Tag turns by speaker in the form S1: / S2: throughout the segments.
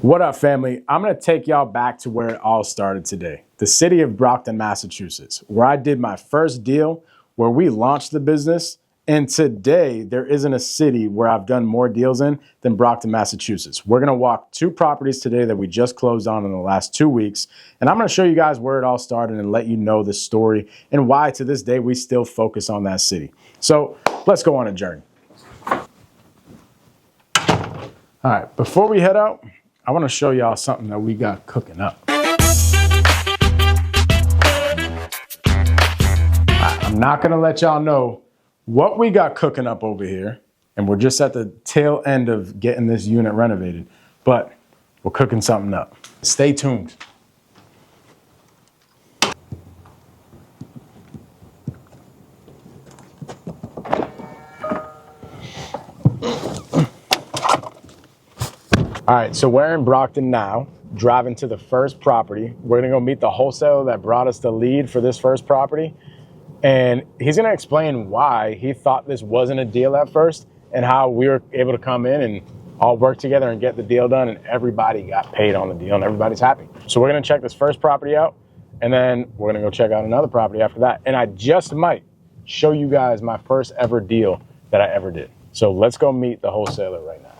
S1: What up, family? I'm going to take y'all back to where it all started today. The city of Brockton, Massachusetts, where I did my first deal, where we launched the business. And today, there isn't a city where I've done more deals in than Brockton, Massachusetts. We're going to walk 2 properties today that we just closed on in the last 2 weeks. And I'm going to show you guys where it all started and let you know the story and why to this day we still focus on that city. So let's go on a journey. All right, before we head out, I want to show y'all something that we got cooking up. I'm not going to let y'all know what we got cooking up over here, and we're just at the tail end of getting this unit renovated, but we're cooking something up. Stay tuned. All right, so we're in Brockton now, driving to the first property. We're gonna go meet the wholesaler that brought us the lead for this first property. And he's gonna explain why he thought this wasn't a deal at first and how we were able to come in and all work together and get the deal done, and everybody got paid on the deal and everybody's happy. So we're gonna check this first property out, and then we're gonna go check out another property after that. And I just might show you guys my first ever deal that I ever did. So let's go meet the wholesaler right now.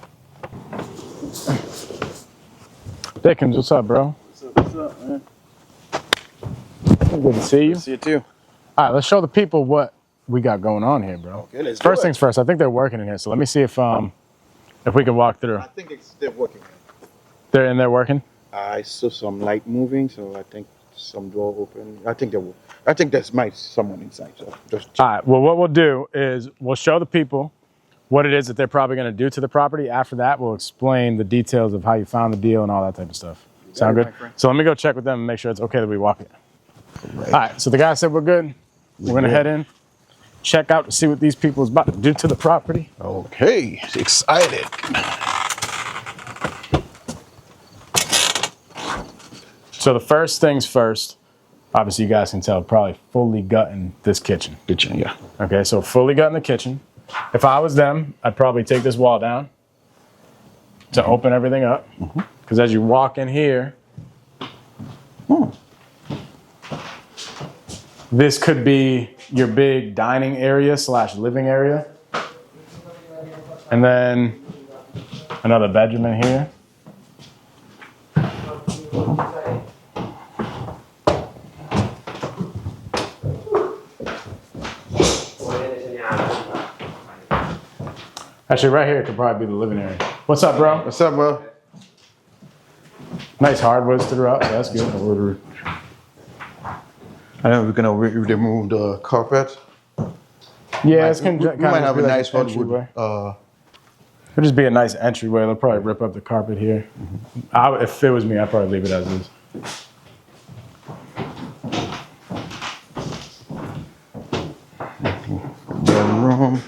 S1: Dickens, what's up, bro?
S2: What's up, man?
S1: Good to see you.
S2: Good to see you too.
S1: All right, let's show the people what we got going on here, bro.
S2: Okay, let's
S1: First
S2: do it.
S1: things first, I think they're working in here, so let me see if we can walk through.
S2: I think they're working.
S1: They're in there working?
S2: I saw some light moving, so I think some door open. I think there's someone inside. So just
S1: All right, well, what we'll do is we'll show the people what it is that they're probably going to do to the property. After that, we'll explain the details of how you found the deal and all that type of stuff. Sound good? So let me go check with them and make sure it's okay that we walk it. All right, so the guy said we're good. We're going to head in, check out to see what these people is about to do to the property.
S2: Okay, excited.
S1: So the first things first, obviously you guys can tell, probably fully gutting this kitchen.
S2: Kitchen, yeah.
S1: Okay, so fully gutting the kitchen. If I was them, I'd probably take this wall down to open everything up. Because as you walk in here, this could be your big dining area / living area. And then another bedroom in here. Actually, right here could probably be the living area. What's up, bro?
S2: What's up, bro?
S1: Nice hardwoods throughout. Yeah, that's good.
S2: I know we're gonna remove the carpet.
S1: Yeah, it's kind
S2: We
S1: of
S2: might have a
S1: like
S2: nice
S1: an
S2: hardwood.
S1: It'll just be a nice entryway. They'll probably rip up the carpet here. If it was me, I'd probably leave it as is.
S2: Bedroom.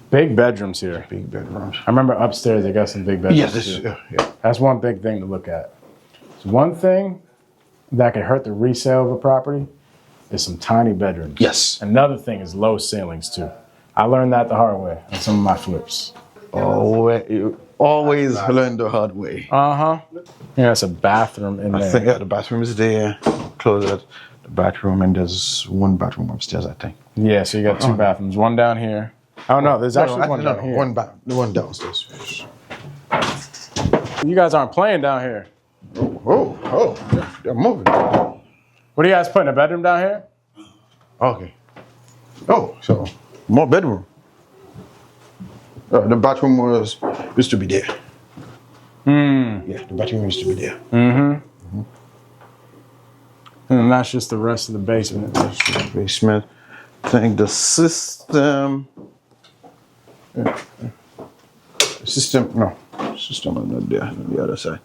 S1: Big bedrooms here.
S2: Big bedrooms.
S1: I remember upstairs they got some big bedrooms.
S2: Yes,
S1: too.
S2: yeah.
S1: That's one big thing to look at. So one thing that could hurt the resale of a property is some tiny bedrooms.
S2: Yes.
S1: Another thing is low ceilings too. I learned that the hard way on some of my flips.
S2: Always learn the hard way.
S1: Yeah, that's a bathroom in there.
S2: I think the bathroom is there. Closet, the bathroom, and there's one bathroom upstairs, I think.
S1: Yeah, so you got 2 bathrooms. One down here. Oh no, there's actually one down here.
S2: One downstairs.
S1: You guys aren't playing down here.
S2: Oh, they're moving.
S1: What are you guys putting, a bedroom down here?
S2: Okay. Oh, so more bedroom. The bathroom used to be there. Yeah, the bathroom used to be there.
S1: And that's just the rest of the basement.
S2: Basement. I think the system. System on there, on the other side.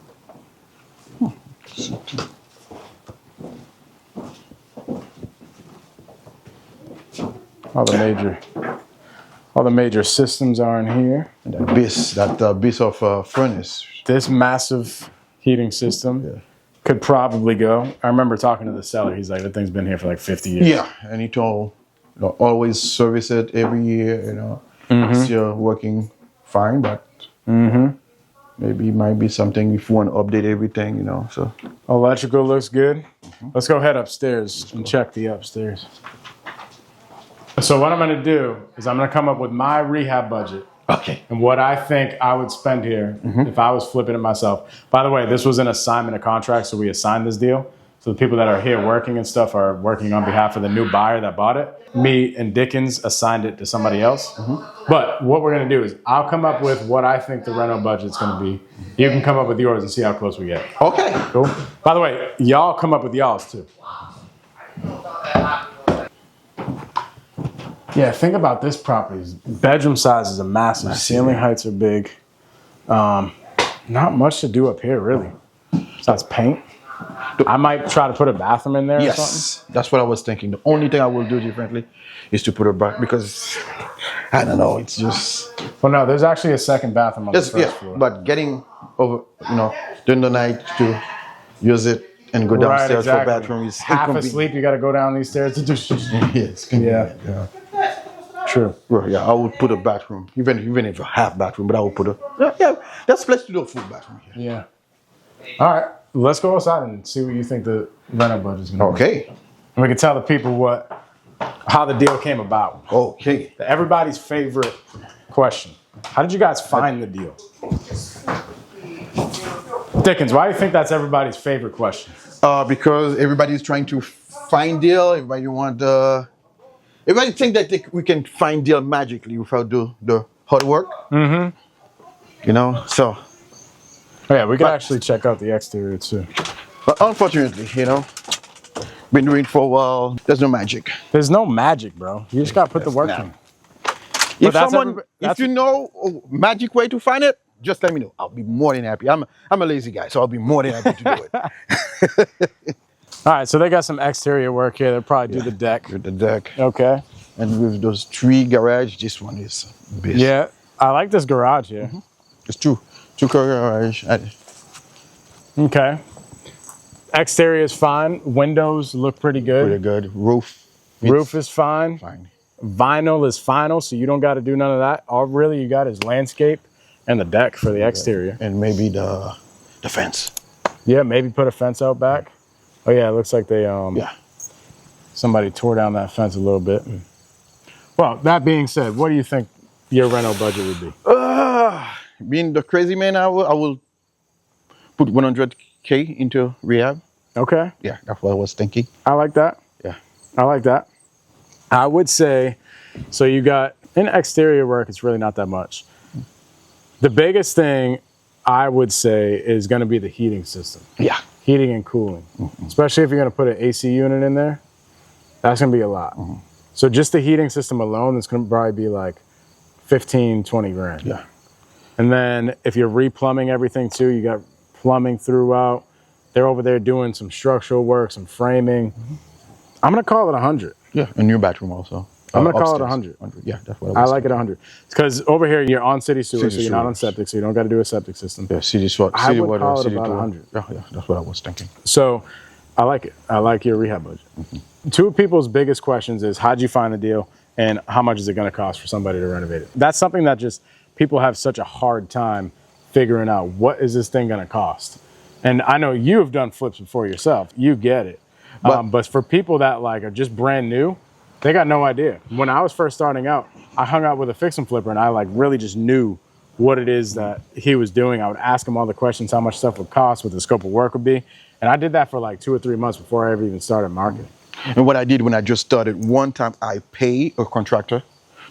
S1: All the major systems are in here.
S2: And that base of furnace.
S1: This massive heating system could probably go. I remember talking to the seller. He's like, that thing's been here for like 50 years.
S2: Yeah, and he told always service it every year. Still working fine, but Maybe it might be something if you want to update everything, you know. So
S1: Electrical looks good. Let's go head upstairs and check the upstairs. So what I'm gonna do is I'm gonna come up with my rehab budget.
S2: okay.
S1: And what I think I would spend here if I was flipping it myself. By the way, this was an assignment of contract, so we assigned this deal. So the people that are here working and stuff are working on behalf of the new buyer that bought it. Me and Dickens assigned it to somebody else. But what we're gonna do is I'll come up with what I think the rental budget's gonna be. You can come up with yours and see how close we get.
S2: Okay.
S1: Cool. By the way, y'all come up with y'all's too. Yeah, think about this property. Bedroom sizes are massive. Ceiling heights are big. Not much to do up here, really. Besides paint. I might try to put a bathroom in there or something.
S2: Yes, that's what I was thinking. The only thing I will do differently is to put a back because I don't know. It's just
S1: Well, no, there's actually a second bathroom on the first floor.
S2: But getting over, you know, during the night to use it and go
S1: Right,
S2: downstairs
S1: exactly.
S2: for bathroom is
S1: half
S2: inconvenient.
S1: asleep. You got to go down these stairs to do shit.
S2: Yes,
S1: Yeah. True.
S2: Well, yeah, I would put a bathroom, even if a half bathroom, but I would put a that's place to do a full bathroom here.
S1: Yeah. All right. Let's go outside and see what you think the rental budget's going to be.
S2: Okay.
S1: And we can tell the people how the deal came about.
S2: Okay.
S1: Everybody's favorite question. How did you guys find the deal? Dickens, why do you think that's everybody's favorite question?
S2: Because everybody's trying to find deal. Everybody think that we can find deal magically without the hard work. You know, so.
S1: Oh, yeah, we can actually check out the exterior too.
S2: But unfortunately, you know, been doing it for a while. There's no magic.
S1: There's no magic, bro. You just got to put the work in.
S2: If you know a magic way to find it, just let me know. I'll be more than happy. I'm a lazy guy, so I'll be more than happy to do it.
S1: All right, so they got some exterior work here. They'll probably do the deck.
S2: With the deck.
S1: Okay.
S2: And with those 3 garage, this one is best.
S1: Yeah, I like this garage here.
S2: It's two car garage.
S1: Okay. Exterior is fine. Windows look pretty good.
S2: Pretty good. Roof
S1: is fine.
S2: fine.
S1: Vinyl is final, so you don't got to do none of that. All really you got is landscape and the deck for the exterior.
S2: And maybe the fence.
S1: Yeah, maybe put a fence out back. Oh yeah, it looks like they somebody tore down that fence a little bit. Well, that being said, what do you think your rental budget would be?
S2: Being the crazy man, I will put 100K into rehab.
S1: Okay.
S2: Yeah, that's what I was thinking.
S1: I like that.
S2: Yeah.
S1: I like that. I would say, so you got in exterior work, it's really not that much. The biggest thing I would say is going to be the heating system.
S2: Yeah.
S1: Heating and cooling, especially if you're going to put an AC unit in there. That's going to be a lot. So just the heating system alone, it's going to probably be like 15, 20 grand.
S2: Yeah.
S1: And then if you're replumbing everything too, you got plumbing throughout. They're over there doing some structural work, some framing. I'm going to call it 100.
S2: Yeah, a new bathroom also.
S1: I'm going to call it
S2: Upstairs.
S1: 100.
S2: Yeah, that's what
S1: I like it 100. Because over here, you're on city sewer,
S2: City
S1: so you're not
S2: sewer.
S1: on septic, so you don't got to do a septic system.
S2: Yeah, city water,
S1: I would
S2: water,
S1: call it
S2: city
S1: about
S2: tour.
S1: 100.
S2: Yeah, that's what I was thinking.
S1: So I like it. I like your rehab budget. Two of people's biggest questions is how'd you find the deal and how much is it going to cost for somebody to renovate it? That's something that just people have such a hard time figuring out. What is this thing going to cost? And I know you have done flips before yourself. You get it. But for people that like are just brand new, they got no idea. When I was first starting out, I hung out with a fix and flipper and I like really just knew what it is that he was doing. I would ask him all the questions, how much stuff would cost, what the scope of work would be. And I did that for like 2 or 3 months before I ever even started marketing.
S2: And what I did when I just started, one time I pay a contractor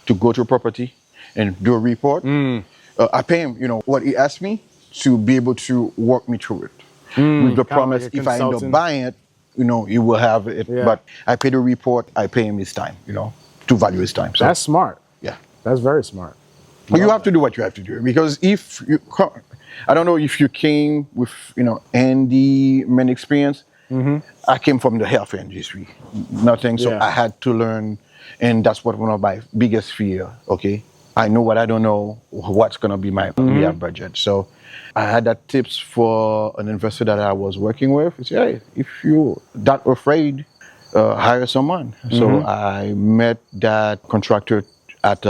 S2: to go to a property and do a report. I pay him, what he asked me to be able to work me through it. With the promise,
S1: like a
S2: if I end up
S1: consultant.
S2: buying it, he will have it.
S1: Yeah.
S2: But I pay the report, I pay him his time, to value his time. So
S1: That's smart.
S2: yeah.
S1: That's very smart.
S2: But you have to do what you have to do because if you, I don't know if you came with, handyman experience. I came from the health industry, nothing. So
S1: Yeah.
S2: I had to learn, and that's what one of my biggest fear. Okay, I know what I don't know. What's gonna be my rehab budget? So I had that tips for an investor that I was working with. He said, hey, if you're that afraid, hire someone. So I met that contractor at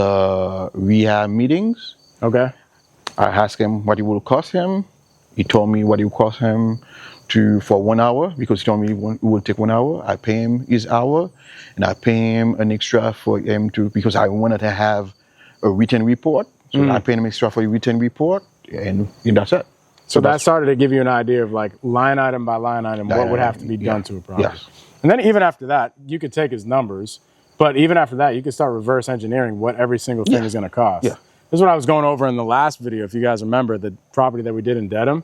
S2: rehab meetings.
S1: Okay.
S2: I asked him what it will cost him. He told me what it will cost him for 1 hour, because he told me it will take 1 hour. I pay him his hour, and I pay him an extra for him because I wanted to have a written report. So I paid him extra for a written report, and that's it.
S1: So that started to give you an idea of like line item by line item what would have to be done to a property.
S2: Yes.
S1: And then even after that, you could take his numbers, but even after that, you could start reverse engineering what every single thing is going to cost.
S2: Yeah.
S1: This is what I was going over in the last video. If you guys remember the property that we did in Dedham,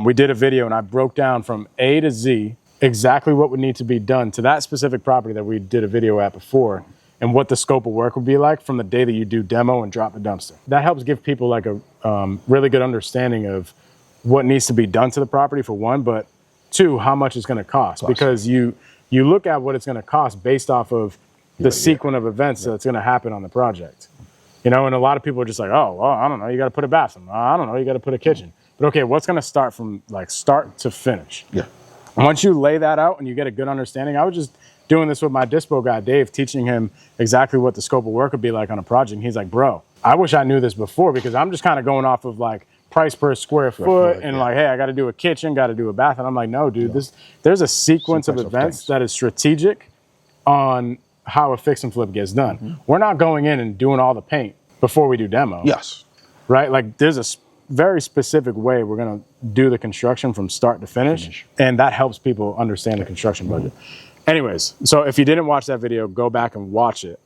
S1: we did a video and I broke down from A to Z exactly what would need to be done to that specific property that we did a video at before, and what the scope of work would be like from the day that you do demo and drop the dumpster. That helps give people like a really good understanding of what needs to be done to the property, for one, but two, how much it's going to cost. Because you look at what it's going to cost based off of the sequence of events that's going to happen on the project. You know, and a lot of people are just like, oh, well, I don't know, you got to put a bathroom. I don't know, you got to put a kitchen. But okay, what's going to start from like start to finish?
S2: Yeah.
S1: Once you lay that out and you get a good understanding, I was just doing this with my dispo guy, Dave, teaching him exactly what the scope of work would be like on a project. And he's like, bro, I wish I knew this before, because I'm just kind of going off of like price per square foot and like, hey, I got to do a kitchen, got to do a bath. And I'm like, no, dude, there's a sequence of events that is strategic on how a fix and flip gets done. We're not going in and doing all the paint before we do demo.
S2: Yes.
S1: Right? Like there's a very specific way we're going to do the construction from start to finish. And that helps people understand the construction budget. Anyways, so if you didn't watch that video, go back and watch it.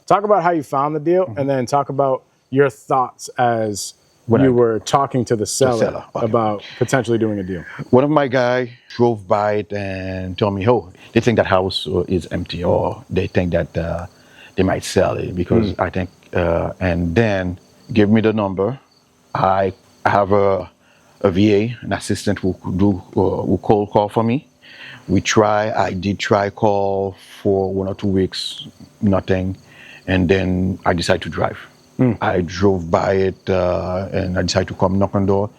S1: Talk about how you found the deal, and then talk about your thoughts as you were talking to the seller about potentially doing a deal.
S2: One of my guys drove by it and told me, oh, they think that house is empty, or they think that they might sell it, because I think, and then give me the number. I have a VA, an assistant who cold call for me. I did try call for 1 or 2 weeks, nothing. And then I decided to drive. I drove by it and I decided to come knock on door.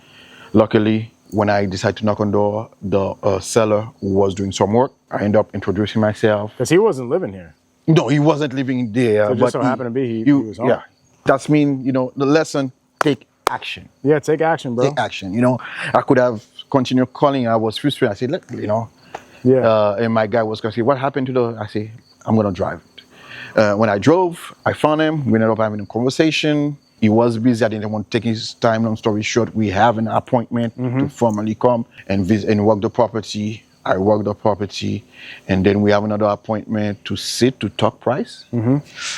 S2: Luckily, when I decided to knock on door, the seller was doing some work. I ended up introducing myself.
S1: Because he wasn't living here.
S2: No, he wasn't living there.
S1: So just so happened to be he was home.
S2: Yeah, that's mean, the lesson, take action.
S1: Yeah, take action, bro.
S2: Take action. I could have continued calling. I was frustrated. I said, look, and my guy was going to say, what happened to I say, I'm going to drive it. When I drove, I found him. We ended up having a conversation. He was busy. I didn't want to take his time. Long story short, we have an appointment to formally come and visit and walk the property. I walk the property, and then we have another appointment to sit to talk price.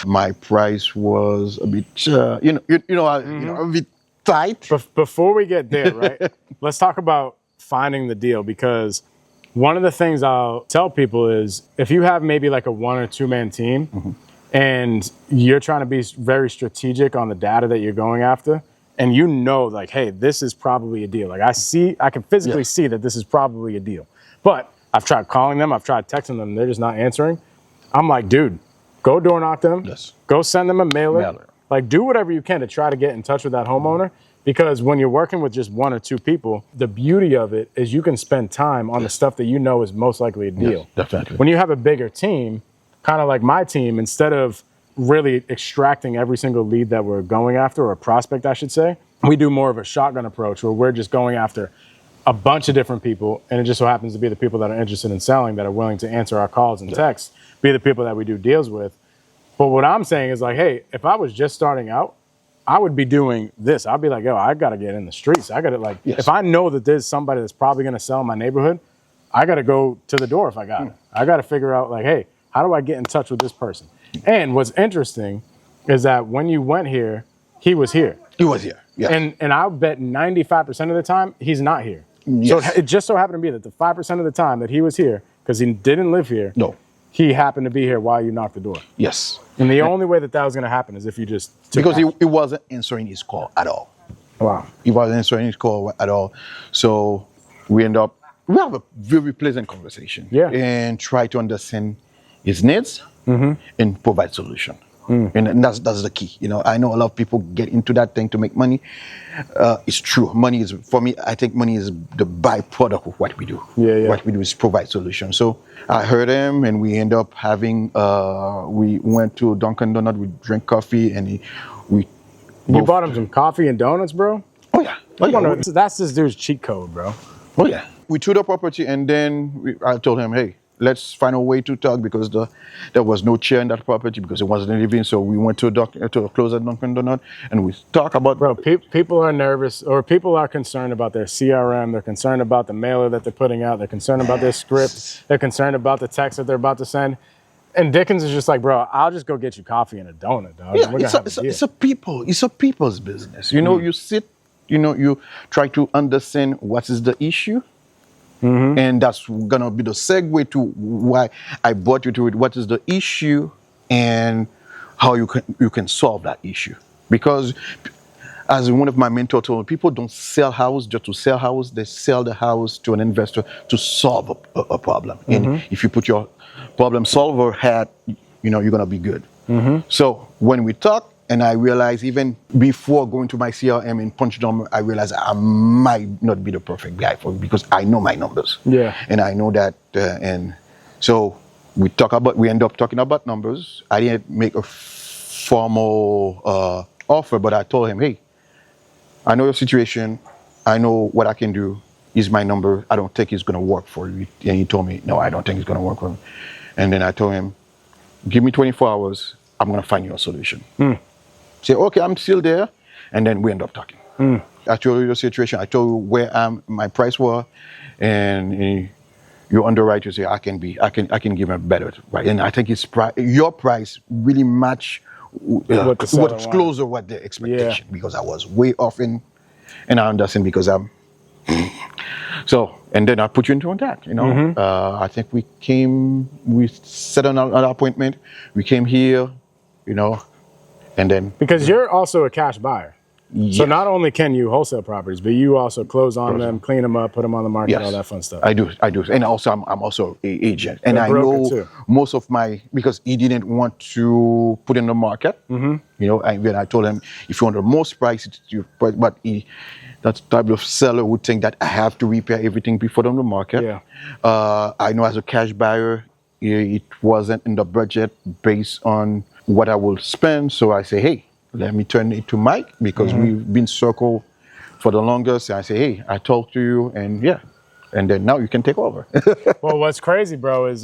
S2: My price was a bit, a bit tight.
S1: Before we get there, right? Let's talk about finding the deal, because one of the things I'll tell people is if you have maybe like a 1 or 2 man team and you're trying to be very strategic on the data that you're going after, and like, hey, this is probably a deal. Like I can physically see that this is probably a deal. But I've tried calling them, I've tried texting them, they're just not answering. I'm like, dude, go door knock them.
S2: Yes.
S1: Go send them a mailer. Like do whatever you can to try to get in touch with that homeowner. Because when you're working with just 1 or 2 people, the beauty of it is you can spend time on the stuff that you know is most likely a deal.
S2: Yes, definitely.
S1: When you have a bigger team, kind of like my team, instead of really extracting every single lead that we're going after, or a prospect, I should say, we do more of a shotgun approach where we're just going after a bunch of different people, and it just so happens to be the people that are interested in selling, that are willing to answer our calls and texts, be the people that we do deals with. But what I'm saying is like, hey, if I was just starting out, I would be doing this. I'd be like, yo, I got to get in the streets. I got to if I know that there's somebody that's probably going to sell in my neighborhood, I got to go to the door if I got it. I got to figure out like, hey, how do I get in touch with this person? And what's interesting is that when you went here, he was here.
S2: He was here. Yeah.
S1: And I'll bet 95% of the time he's not here.
S2: Yes.
S1: So it just so happened to be that the 5% of the time that he was here, because he didn't live here, he happened to be here while you knocked the door.
S2: Yes.
S1: And the only way that was going to happen is if you just
S2: because he wasn't answering his call at all.
S1: Wow.
S2: He wasn't answering his call at all. So we have a very pleasant conversation.
S1: Yeah.
S2: And try to understand his needs and provide solution. And that's the key. I know a lot of people get into that thing to make money. It's true. Money is, for me, I think money is the byproduct of what we do.
S1: Yeah.
S2: What we do is provide solutions. So I heard him, and we end up having, we went to Dunkin' Donut, we drank coffee, and we
S1: You
S2: Both.
S1: bought him some coffee and donuts, bro?
S2: Oh yeah. Oh, yeah.
S1: That's this dude's cheat code, bro.
S2: Oh yeah. We toured the property, and then I told him, hey, let's find a way to talk, because there was no chair in that property because it wasn't living. So we went to a closer Dunkin' Donut, and we talk about.
S1: Bro, people are nervous, or people are concerned about their CRM. They're concerned about the mailer that they're putting out. They're concerned about their script. They're concerned about the text that they're about to send. And Dickens is just like, bro, I'll just go get you coffee and a donut, dog.
S2: Yeah,
S1: We're gonna have a deal.
S2: it's a people's business. You know, you sit, you try to understand what is the issue. And that's gonna be the segue to why I brought you to it. What is the issue and how you can solve that issue? Because as one of my mentors told me, people don't sell house just to sell house. They sell the house to an investor to solve a problem. And if you put your problem solver hat, you're gonna be good. So when we talk, and I realized even before going to my CRM and punch number, I realized I might not be the perfect guy for it, because I know my numbers.
S1: Yeah.
S2: And I know that, and so we end up talking about numbers. I didn't make a formal offer, but I told him, hey, I know your situation. I know what I can do. Here's my number. I don't think it's gonna work for you. And he told me, no, I don't think it's gonna work for me. And then I told him, give me 24 hours. I'm gonna find you a solution. Say, okay, I'm still there, and then we end up talking. I told you the situation. I told you where my price was, and your underwriter say I can give him a better, right? And I think your price really match what's closer what the expectation, because I was way off and I understand because I'm. So, and then I put you into contact. I think we set an appointment. We came here, and then
S1: because you're also a cash buyer. Yes. So not only can you wholesale properties, but you also close on them, clean them up, put them on the market, all that fun stuff.
S2: I do. And also I'm also an agent. And I know too. Most of because he didn't want to put in the market. When I told him, if you want the most price, but that type of seller would think that I have to repair everything before on the market.
S1: Yeah.
S2: I know as a cash buyer, it wasn't in the budget based on what I will spend. So I say, hey, let me turn it to Mike, because we've been circled for the longest. I say, hey, I talked to you, and then now you can take over.
S1: Well, what's crazy, bro, is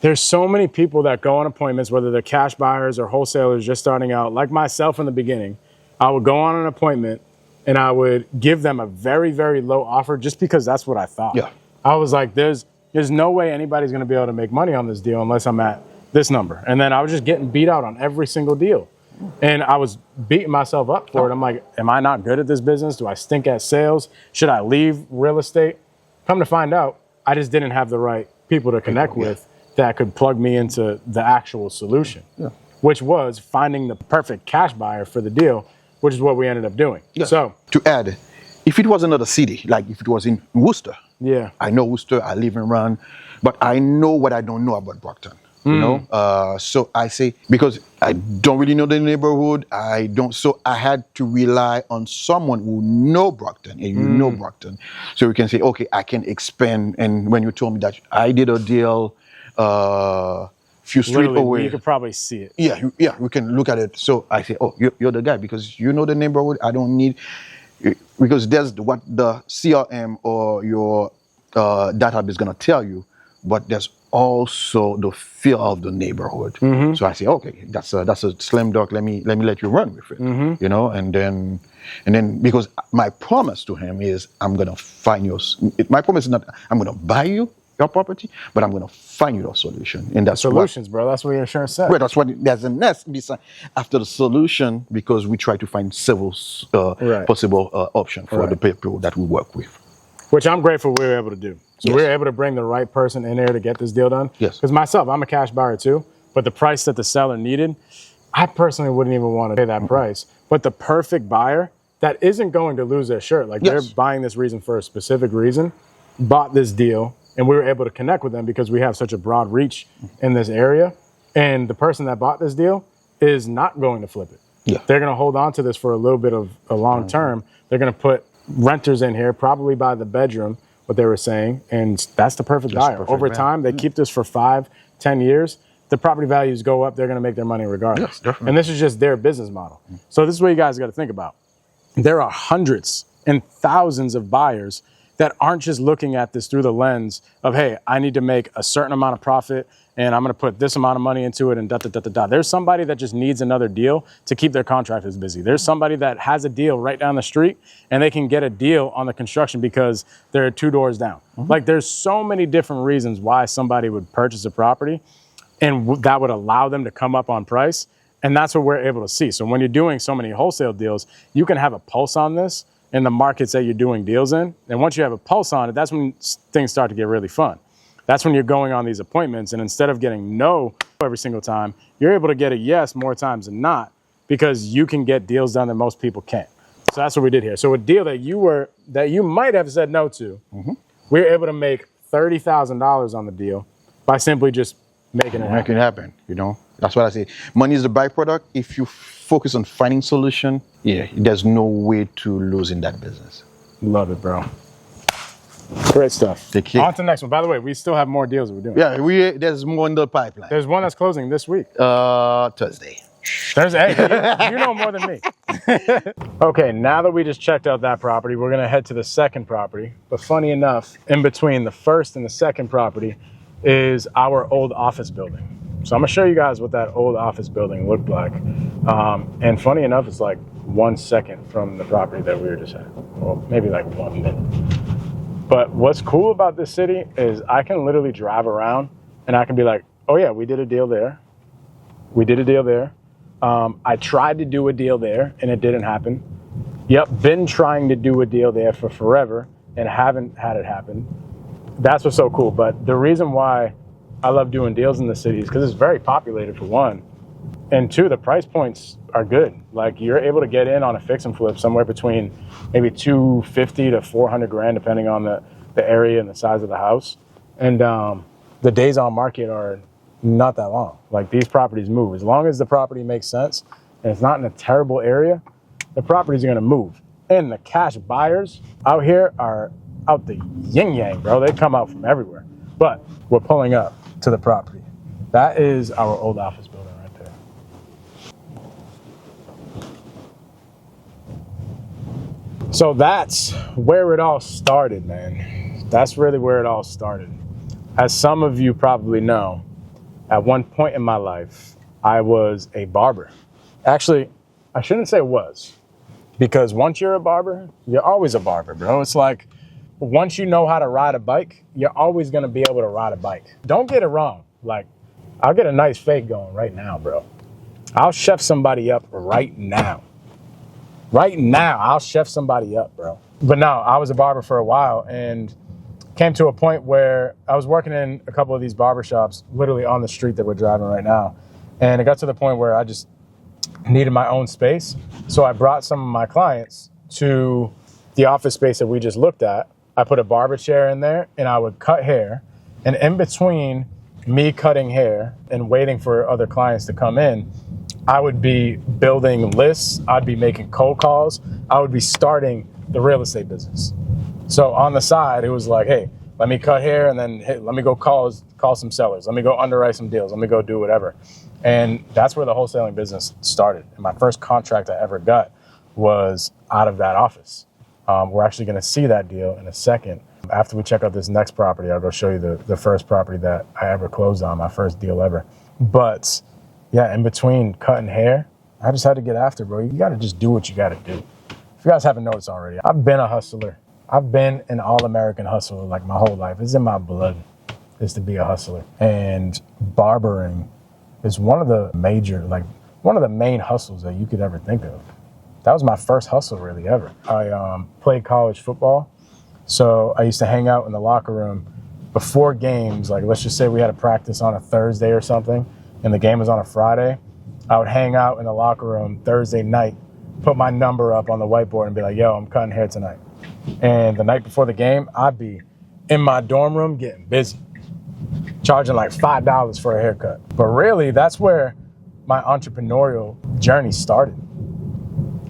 S1: there's so many people that go on appointments, whether they're cash buyers or wholesalers just starting out. Like myself in the beginning, I would go on an appointment and I would give them a very, very low offer just because that's what I thought.
S2: Yeah.
S1: I was like, there's no way anybody's going to be able to make money on this deal unless I'm at this number. And then I was just getting beat out on every single deal. And I was beating myself up for it. I'm like, am I not good at this business? Do I stink at sales? Should I leave real estate? Come to find out, I just didn't have the right people to connect with that could plug me into the actual solution, which was finding the perfect cash buyer for the deal, which is what we ended up doing.
S2: Yeah.
S1: So
S2: to add, if it was another city, like if it was in Worcester, I know Worcester, I live and run, but I know what I don't know about Brockton. So I say, because I don't really know the neighborhood, so I had to rely on someone who know Brockton, and know Brockton. So we can say, okay, I can expand. And when you told me that I did a deal few streets away.
S1: You could probably see it.
S2: Yeah, we can look at it. So I say, oh, you're the guy, because you know the neighborhood. I don't need, because there's what the CRM or your database is going to tell you, but there's also the feel of the neighborhood. So I say, okay, that's a slam dunk. Let me let you run with it. And then because my promise to him is I'm gonna find you. My promise is not I'm gonna buy you your property, but I'm gonna find you a solution. And that's
S1: solutions, bro. That's what your insurance said.
S2: Right, that's what there's a nest beside after the solution, because we try to find several possible options for the people that we work with.
S1: Which I'm grateful we were able to do. So we were able to bring the right person in there to get this deal done.
S2: Yes.
S1: Because myself, I'm a cash buyer too, but the price that the seller needed, I personally wouldn't even want to pay that price. But the perfect buyer that isn't going to lose their shirt, like they're buying this reason for a specific reason, bought this deal, and we were able to connect with them because we have such a broad reach in this area. And the person that bought this deal is not going to flip it.
S2: Yeah.
S1: They're going to hold on to this for a little bit of a long term. They're going to put renters in here, probably by the bedroom, what they were saying, and that's the perfect buyer. Over time, they keep this for 5-10 years. the property values go up, they're going to make their money regardless.
S2: Yes, definitely.
S1: And this is just their business model. So this is what you guys got to think about. There are hundreds and thousands of buyers that aren't just looking at this through the lens of, hey, I need to make a certain amount of profit and I'm going to put this amount of money into it and da-da-da-da-da. There's somebody that just needs another deal to keep their contractors busy. There's somebody that has a deal right down the street and they can get a deal on the construction because they're 2 doors down. Like, there's so many different reasons why somebody would purchase a property, and that would allow them to come up on price. And that's what we're able to see. So when you're doing so many wholesale deals, you can have a pulse on this in the markets that you're doing deals in. And once you have a pulse on it, that's when things start to get really fun. That's when you're going on these appointments, and instead of getting no every single time, you're able to get a yes more times than not, because you can get deals done that most people can't. So that's what we did here. So a deal that you might have said no to, we were able to make $30,000 on the deal by simply just making it happen.
S2: Make it happen, you know. That's what I say. Money is the byproduct. If you focus on finding solution, there's no way to lose in that business.
S1: Love it, bro. Great stuff.
S2: Take care.
S1: On to the next one. By the way, we still have more deals that we're doing.
S2: Yeah, there's more in the pipeline.
S1: There's one that's closing this week.
S2: Thursday.
S1: Thursday. Hey, you know more than me. Okay, now that we just checked out that property, we're gonna head to the second property. But funny enough, in between the first and the second property is our old office building. So I'm gonna show you guys what that old office building looked like. And funny enough, it's like 1 second from the property that we were just at. Well, maybe like 1 minute. But what's cool about this city is I can literally drive around and I can be like, oh yeah, we did a deal there. We did a deal there. I tried to do a deal there and it didn't happen. Yep, been trying to do a deal there for forever and haven't had it happen. That's what's so cool. But the reason why I love doing deals in the city is because it's very populated, for one. And two, the price points are good. Like, you're able to get in on a fix and flip somewhere between maybe 250 to 400 grand, depending on the area and the size of the house. And the days on market are not that long. Like, these properties move. As long as the property makes sense and it's not in a terrible area, the properties are going to move. And the cash buyers out here are out the yin yang, bro. They come out from everywhere. But we're pulling up to the property. That is our old office building right there. So that's where it all started, man. That's really where it all started. As some of you probably know, at one point in my life, I was a barber. Actually, I shouldn't say was, because once you're a barber, you're always a barber, bro. It's like, once you know how to ride a bike, you're always gonna be able to ride a bike. Don't get it wrong. Like, I'll get a nice fade going right now, bro. I'll chef somebody up right now. Right now, I'll chef somebody up, bro. But no, I was a barber for a while and came to a point where I was working in a couple of these barbershops, literally on the street that we're driving right now. And it got to the point where I just needed my own space. So I brought some of my clients to the office space that we just looked at. I put a barber chair in there and I would cut hair. And in between me cutting hair and waiting for other clients to come in, I would be building lists. I'd be making cold calls. I would be starting the real estate business. So on the side, it was like, hey, let me cut hair and then hey, let me go call some sellers. Let me go underwrite some deals. Let me go do whatever. And that's where the wholesaling business started. And my first contract I ever got was out of that office. We're actually going to see that deal in a second. After we check out this next property, I'll go show you the first property that I ever closed on, my first deal ever. But yeah, in between cutting hair, I just had to get after, bro. You got to just do what you got to do. If you guys haven't noticed already, I've been a hustler. I've been an all-American hustler like my whole life. It's in my blood, is to be a hustler. And barbering is one of the main hustles that you could ever think of. That was my first hustle really ever. I played college football. So I used to hang out in the locker room before games. Like, let's just say we had a practice on a Thursday or something and the game was on a Friday. I would hang out in the locker room Thursday night, put my number up on the whiteboard and be like, yo, I'm cutting hair tonight. And the night before the game, I'd be in my dorm room getting busy, charging like $5 for a haircut. But really, that's where my entrepreneurial journey started.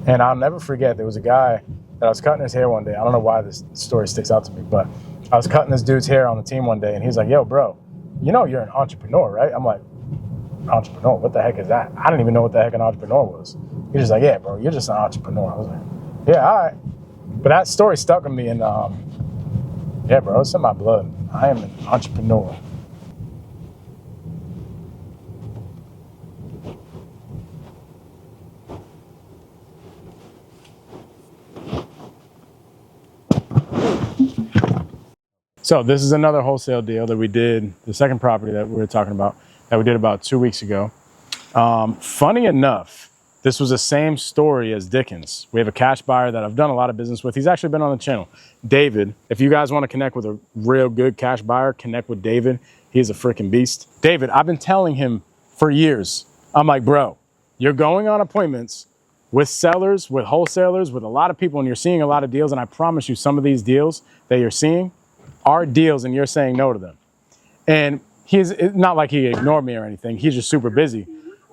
S1: And I'll never forget, there was a guy that I was cutting his hair one day. I don't know why this story sticks out to me, but I was cutting this dude's hair on the team one day and he's like, yo, bro, you know you're an entrepreneur, right? I'm like, entrepreneur. What the heck is that? I didn't even know what the heck an entrepreneur was. He's just like, yeah, bro, you're just an entrepreneur. I was like, yeah, all right. But that story stuck with me, and yeah, bro, it's in my blood. I am an entrepreneur. So this is another wholesale deal that we did, the second property that we were talking about, that we did about 2 weeks ago. Funny enough, this was the same story as Dickens. We have a cash buyer that I've done a lot of business with. He's actually been on the channel. David, if you guys want to connect with a real good cash buyer, connect with David. He's a freaking beast. David, I've been telling him for years, I'm like, bro, you're going on appointments with sellers, with wholesalers, with a lot of people, and you're seeing a lot of deals. And I promise you, some of these deals that you're seeing are deals and you're saying no to them. And it's not like he ignored me or anything. He's just super busy.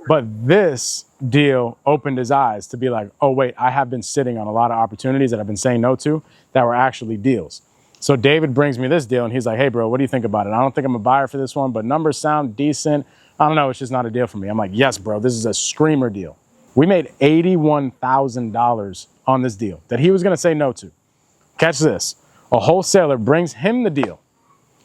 S1: But this deal opened his eyes to be like, oh, wait, I have been sitting on a lot of opportunities that I've been saying no to that were actually deals. So David brings me this deal and he's like, hey, bro, what do you think about it? I don't think I'm a buyer for this one, but numbers sound decent. I don't know. It's just not a deal for me. I'm like, yes, bro, this is a screamer deal. We made $81,000 on this deal that he was going to say no to. Catch this. A wholesaler brings him the deal,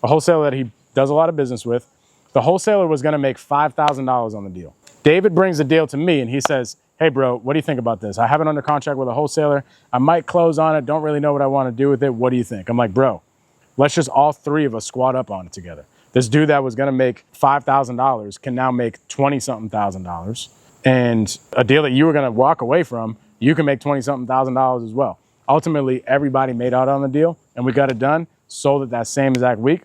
S1: a wholesaler that he does a lot of business with. The wholesaler was going to make $5,000 on the deal. David brings the deal to me and he says, hey, bro, what do you think about this? I have it under contract with a wholesaler. I might close on it. Don't really know what I want to do with it. What do you think? I'm like, bro, let's just all three of us squat up on it together. This dude that was going to make $5,000 can now make $20-something thousand. And a deal that you were going to walk away from, you can make $20-something thousand as well. Ultimately, everybody made out on the deal and we got it done, sold it that same exact week.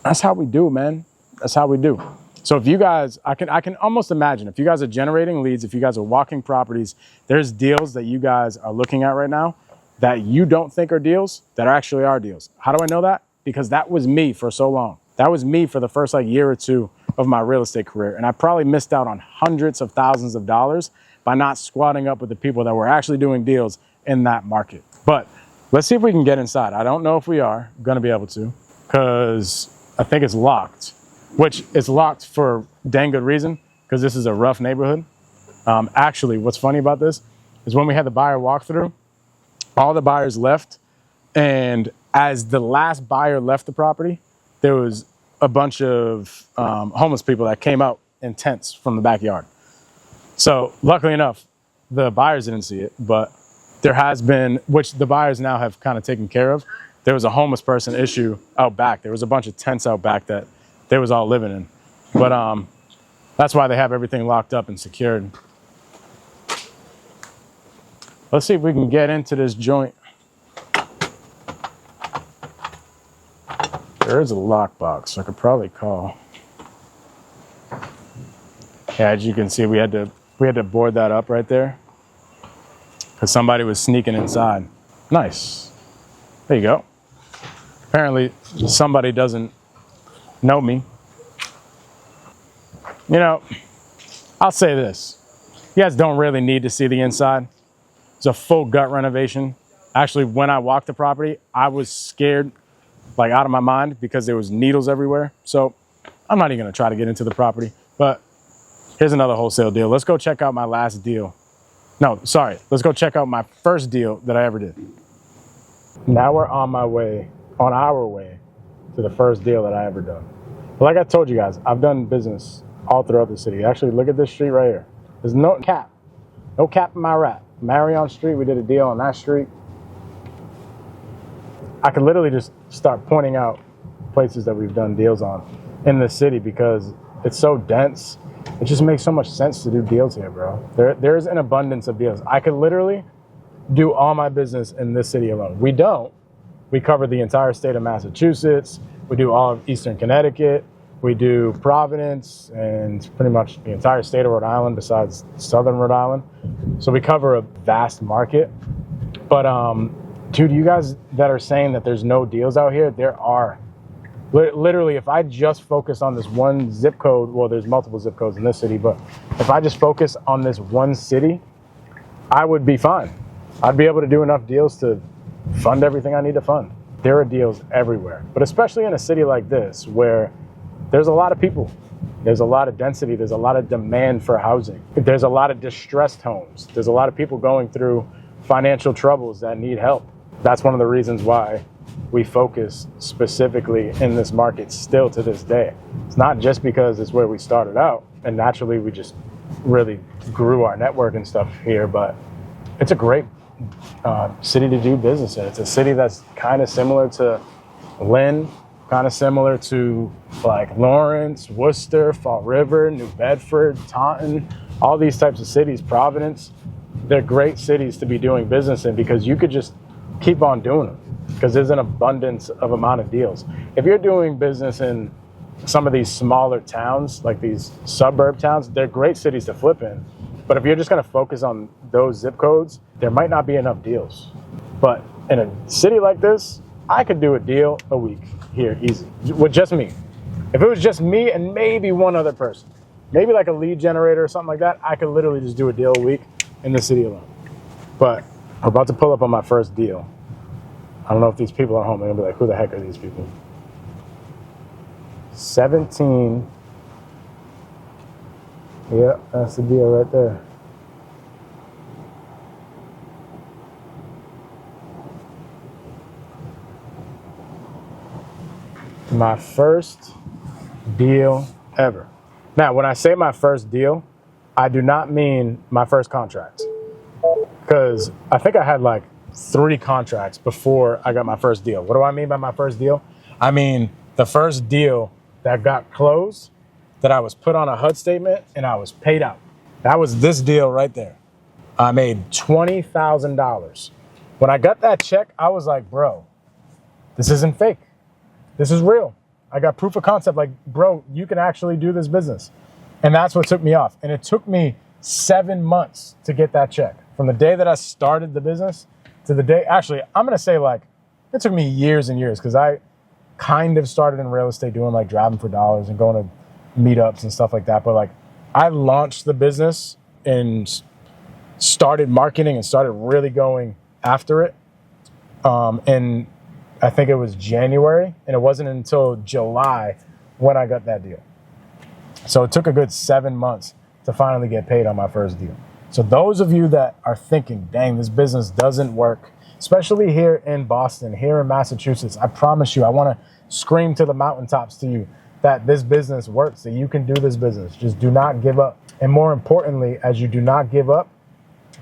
S1: That's how we do, man. That's how we do. So if you guys, I can almost imagine, if you guys are generating leads, if you guys are walking properties, there's deals that you guys are looking at right now that you don't think are deals that actually are deals. How do I know that? Because that was me for so long. That was me for the first year or two of my real estate career. And I probably missed out on hundreds of thousands of dollars by not squatting up with the people that were actually doing deals in that market. But let's see if we can get inside. I don't know if we are going to be able to, because I think it's locked, which is locked for dang good reason, because this is a rough neighborhood. Actually, what's funny about this is when we had the buyer walkthrough, all the buyers left. And as the last buyer left the property, there was a bunch of homeless people that came out in tents from the backyard. So luckily enough, the buyers didn't see it, but there has been, which the buyers now have kind of taken care of. There was a homeless person issue out back. There was a bunch of tents out back that they was all living in. But that's why they have everything locked up and secured. Let's see if we can get into this joint. There is a lockbox, so I could probably call. Yeah, as you can see, we had to board that up right there because somebody was sneaking inside. Nice. There you go. Apparently, somebody doesn't know me. You know, I'll say this. You guys don't really need to see the inside. It's a full gut renovation. Actually, when I walked the property, I was scared, like out of my mind, because there was needles everywhere. So I'm not even gonna try to get into the property, but here's another wholesale deal. Let's go check out my last deal. No, sorry. Let's go check out my first deal that I ever did. Now we're on our way to the first deal that I ever done. But like I told you guys, I've done business all throughout the city. Actually, look at this street right here. There's no cap in my rap. Marion Street, we did a deal on that street. I could literally just start pointing out places that we've done deals on in the city because it's so dense. It just makes so much sense to do deals here, bro. There's an abundance of deals. I could literally do all my business in this city alone. We don't. We cover the entire state of Massachusetts. We do all of Eastern Connecticut. We do Providence and pretty much the entire state of Rhode Island besides Southern Rhode Island. So we cover a vast market. But dude, you guys that are saying that there's no deals out here, there are. Literally, if I just focus on this one zip code, well, there's multiple zip codes in this city, but if I just focus on this one city, I would be fine. I'd be able to do enough deals to fund everything I need to fund. There are deals everywhere, but especially in a city like this where there's a lot of people. There's a lot of density. There's a lot of demand for housing. There's a lot of distressed homes. There's a lot of people going through financial troubles that need help. That's one of the reasons why we focus specifically in this market still to this day. It's not just because it's where we started out and naturally we just really grew our network and stuff here, but it's a great city to do business in. It's a city that's kind of similar to Lynn, kind of similar to like Lawrence, Worcester, Fall River, New Bedford, Taunton, all these types of cities, Providence. They're great cities to be doing business in because you could just keep on doing them because there's an abundance of amount of deals. If you're doing business in some of these smaller towns, like these suburb towns, they're great cities to flip in. But if you're just going to focus on those zip codes, there might not be enough deals. But in a city like this, I could do a deal a week here easy with just me. If it was just me and maybe one other person, maybe like a lead generator or something like that, I could literally just do a deal a week in the city alone. But I'm about to pull up on my first deal. I don't know if these people are home. They're gonna be like, who the heck are these people? 17. Yeah, that's the deal right there. My first deal ever. Now, when I say my first deal, I do not mean my first contract. Because I think I had like 3 contracts before I got my first deal. What do I mean by my first deal? I mean the first deal that got closed, that I was put on a HUD statement and I was paid out. That was this deal right there. I made $20,000. When I got that check, I was like, bro, this isn't fake. This is real. I got proof of concept. Like, bro, you can actually do this business. And that's what took me off. And it took me 7 months to get that check. From the day that I started the business to the day, actually, I'm going to say like, it took me years and years because I kind of started in real estate doing like driving for dollars and going to meetups and stuff like that. But like, I launched the business and started marketing and started really going after it. And I think it was January, and it wasn't until July when I got that deal. So it took a good 7 months to finally get paid on my first deal. So those of you that are thinking, dang, this business doesn't work, especially here in Boston, here in Massachusetts, I promise you, I want to scream to the mountaintops to you that this business works, that you can do this business. Just do not give up. And more importantly, as you do not give up,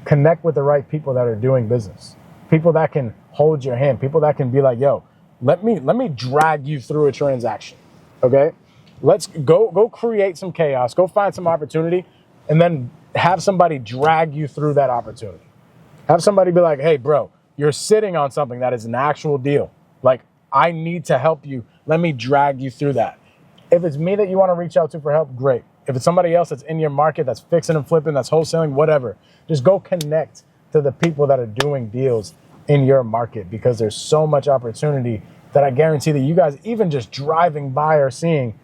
S1: connect with the right people that are doing business. People that can hold your hand, people that can be like, yo, let me drag you through a transaction, okay? Let's go create some chaos, go find some opportunity, and then have somebody drag you through that opportunity. Have somebody be like, hey, bro, you're sitting on something that is an actual deal. Like, I need to help you. Let me drag you through that. If it's me that you want to reach out to for help, great. If it's somebody else that's in your market, that's fixing and flipping, that's wholesaling, whatever, just go connect to the people that are doing deals in your market because there's so much opportunity that I guarantee that you guys even just driving by or seeing,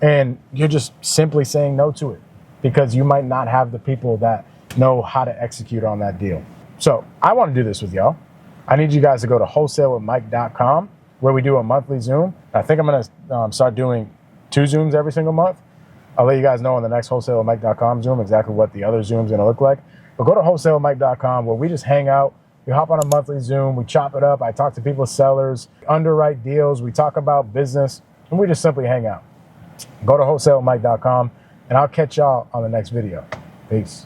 S1: and you're just simply saying no to it because you might not have the people that know how to execute on that deal. So I want to do this with y'all. I need you guys to go to wholesalewithmike.com where we do a monthly Zoom. I think I'm going to start doing 2 Zooms every single month. I'll let you guys know on the next wholesalewithmike.com Zoom exactly what the other Zoom's going to look like. But go to wholesalewithmike.com where we just hang out. We hop on a monthly Zoom. We chop it up. I talk to people, sellers, underwrite deals. We talk about business, and we just simply hang out. Go to wholesalewithmike.com, and I'll catch y'all on the next video. Peace.